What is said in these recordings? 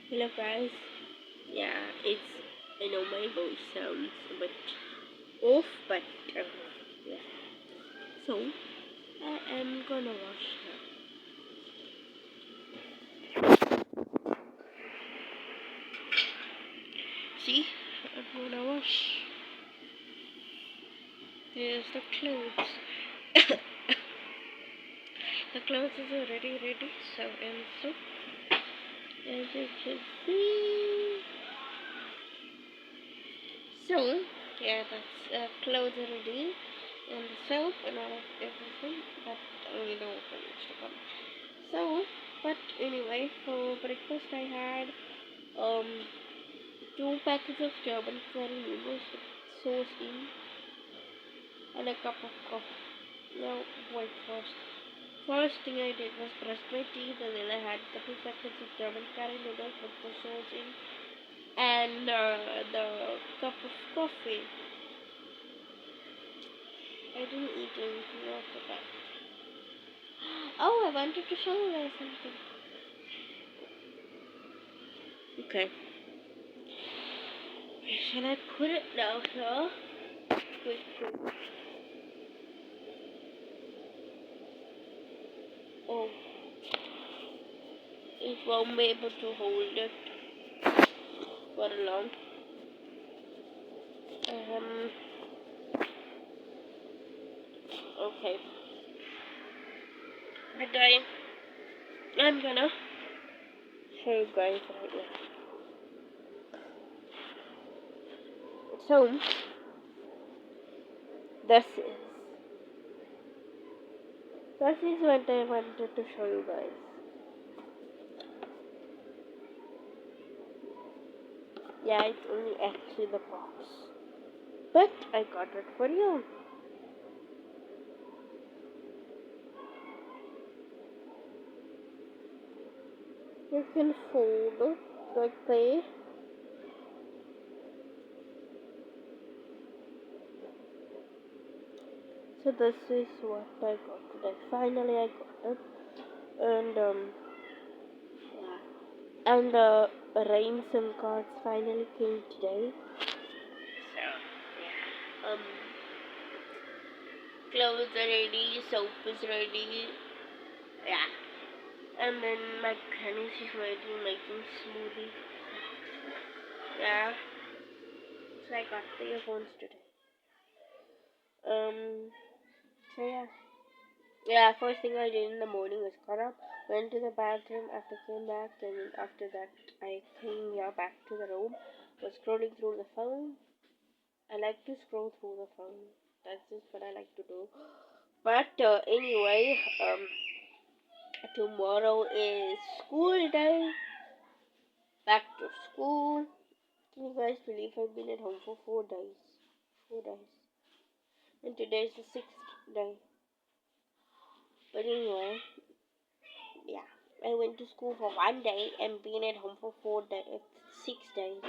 Hello guys. Yeah, it's I know my voice sounds a bit off, but yeah. So I am gonna wash now. See, I'm gonna wash. Here's the clothes. The clothes is already ready. So as you can see. So yeah, that's clothes already and the soap and all of everything. But we know when it's to come. So, but anyway, for breakfast I had um 2 packets of German curry noodles with sauce in and a cup of coffee. Now, wait first. First thing I did was brush my teeth and then I had the 2 packets of German curry noodles with the sauce in and the cup of coffee. I didn't eat anything after that. Oh, I wanted to show you guys something. Okay. Shall I put it now, sir? Wait. Oh, it won't be able to hold it for long. Um, okay. But I'm gonna show you guys right now. So, this is this is what I wanted to show you guys. Yeah, it's only actually the box, but I got it for you. You can fold it like this. So this is what I got today. Finally, I got it, and yeah, and the rain SIM cards finally came today. So yeah, clothes are ready, soap is ready. Yeah, and then my granny is ready making smoothie. Yeah, so I got the earphones today. So yeah. Yeah, first thing I did in the morning was got up, went to the bathroom, after came back, and after that I came here back to the room, was scrolling through the phone. I like to scroll through the phone. That's just what I like to do. But anyway, tomorrow is school day. Back to school. Can you guys believe I've been at home for 4 days? 4 days. And today is the 6th day. But anyway, yeah, I went to school for 1 day and been at home for 4 days, 6 days.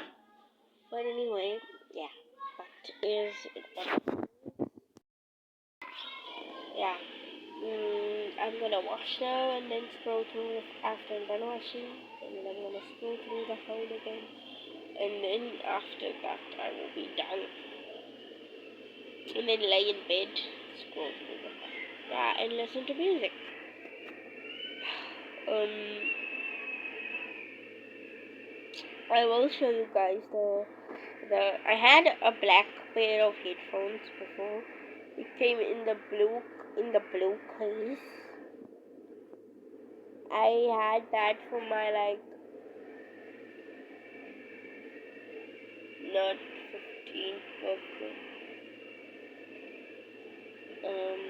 But anyway, yeah, that is it. Yeah, I'm gonna wash now and then scroll through after I'm done washing, and then I'm gonna scroll through the phone again, and then after that I will be done, and then lay in bed, scroll through the phone, yeah, and listen to music. Um, I will show you guys the I had a black pair of headphones before. It came in the blue case. I had that for my like not 15th birthday. Um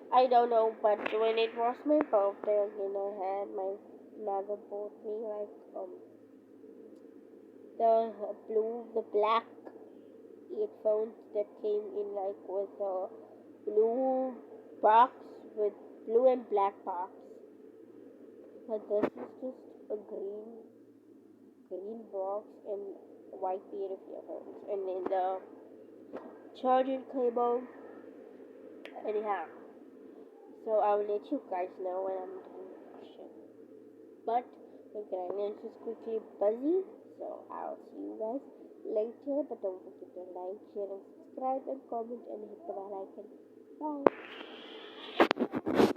I don't know, but when it was my birthday again, I had my mother bought me like the black earphones that came in like with a blue box with blue and black box. But this is just a green box and white pair of earphones, and then the charging cable. Anyhow, so I'll let you guys know when I'm done washing. But my grandness is quickly busy, so I'll see you guys later. But don't forget to like, share, and subscribe, and comment, and hit the bell icon. Bye.